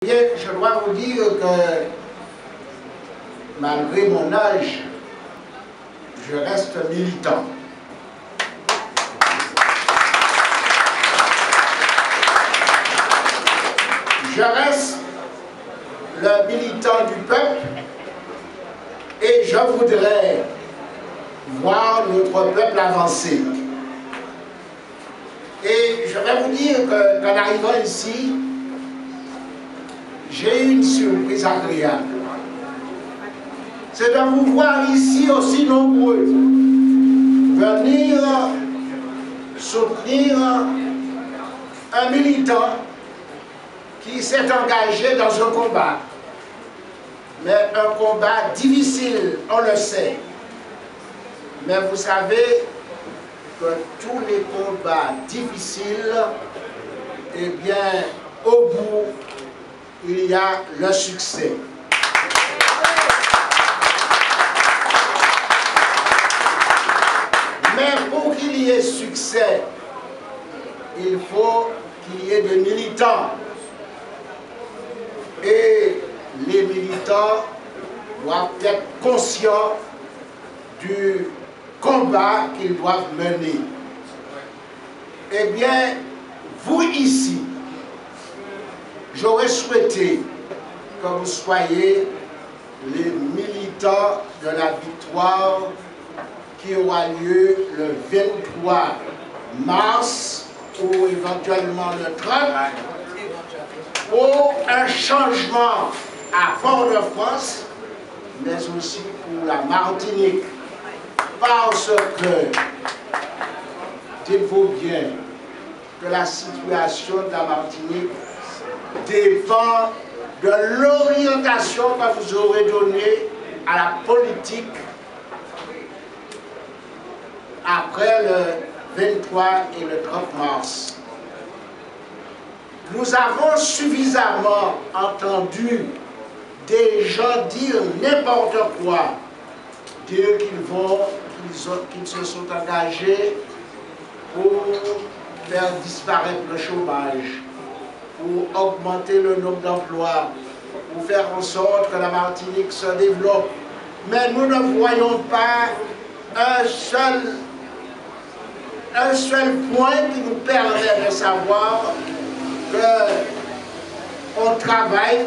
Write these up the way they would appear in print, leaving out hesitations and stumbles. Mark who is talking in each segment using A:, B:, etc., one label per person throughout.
A: Bien, je dois vous dire que malgré mon âge, je reste militant. Je reste le militant du peuple et je voudrais voir notre peuple avancer. Et je vais vous dire qu'en arrivant ici, j'ai eu une surprise agréable. C'est de vous voir ici aussi nombreux venir soutenir un militant qui s'est engagé dans un combat. Mais un combat difficile, on le sait. Mais vous savez que tous les combats difficiles, eh bien, au bout, il y a le succès. Mais pour qu'il y ait succès, il faut qu'il y ait des militants. Et les militants doivent être conscients du combat qu'ils doivent mener. Eh bien, vous ici, j'aurais souhaité que vous soyez les militants de la victoire qui aura lieu le 23 mars ou éventuellement le 30 pour un changement à Fort-de-France, mais aussi pour la Martinique. Parce que, dites-vous bien, que la situation de la Martinique dépend de l'orientation que vous aurez donnée à la politique après le 23 et le 30 mars. Nous avons suffisamment entendu des gens dire n'importe quoi, dire qu'ils se sont engagés pour faire disparaître le chômage, pour augmenter le nombre d'emplois, pour faire en sorte que la Martinique se développe. Mais nous ne voyons pas un seul point qui nous permet de savoir qu'on travaille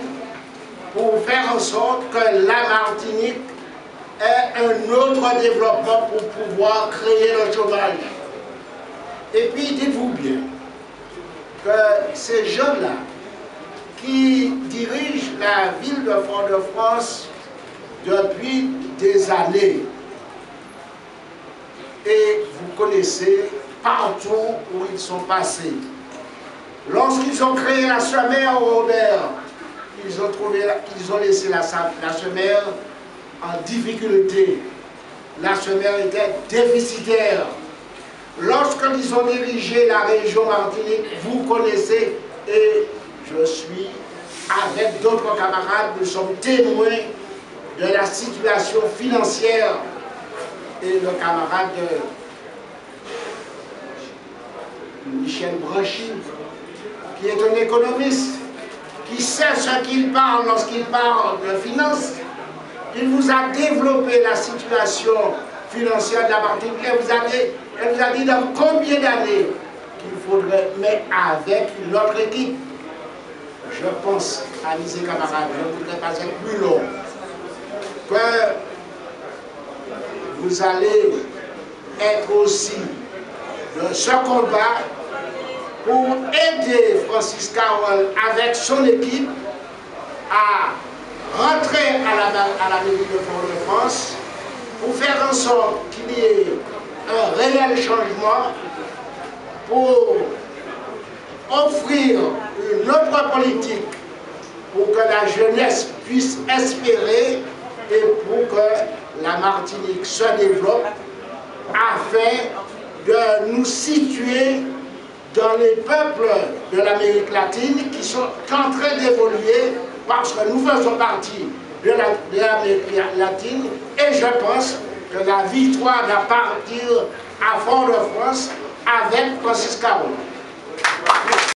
A: pour faire en sorte que la Martinique ait un autre développement pour pouvoir créer le chômage. Et puis dites-vous bien que ces gens-là qui dirigent la ville de Fort-de-France depuis des années, et vous connaissez partout où ils sont passés. Lorsqu'ils ont créé la Semer au Robert, ils ont laissé la Semer en difficulté. La Semer était déficitaire. Lorsqu'ils ont dirigé la région Martinique, vous connaissez, et je suis avec d'autres camarades, nous sommes témoins de la situation financière. Et le camarade Michel Branchy, qui est un économiste, qui sait ce qu'il parle lorsqu'il parle de finances, il vous a développé la situation financière de la Martinique. Elle vous a dit dans combien d'années qu'il faudrait, mais avec notre équipe. Je pense, amis et camarades, je ne voudrais pas être plus long, que vous allez être aussi de ce combat pour aider Francis Carole avec son équipe à rentrer à la mairie de Fort-de-France pour faire en sorte qu'il y ait un réel changement, pour offrir une autre politique pour que la jeunesse puisse espérer et pour que la Martinique se développe afin de nous situer dans les peuples de l'Amérique latine qui sont en train d'évoluer parce que nous faisons partie de l'Amérique latine et je pense que la victoire va partir à Fort-de-France avec Francis Carole.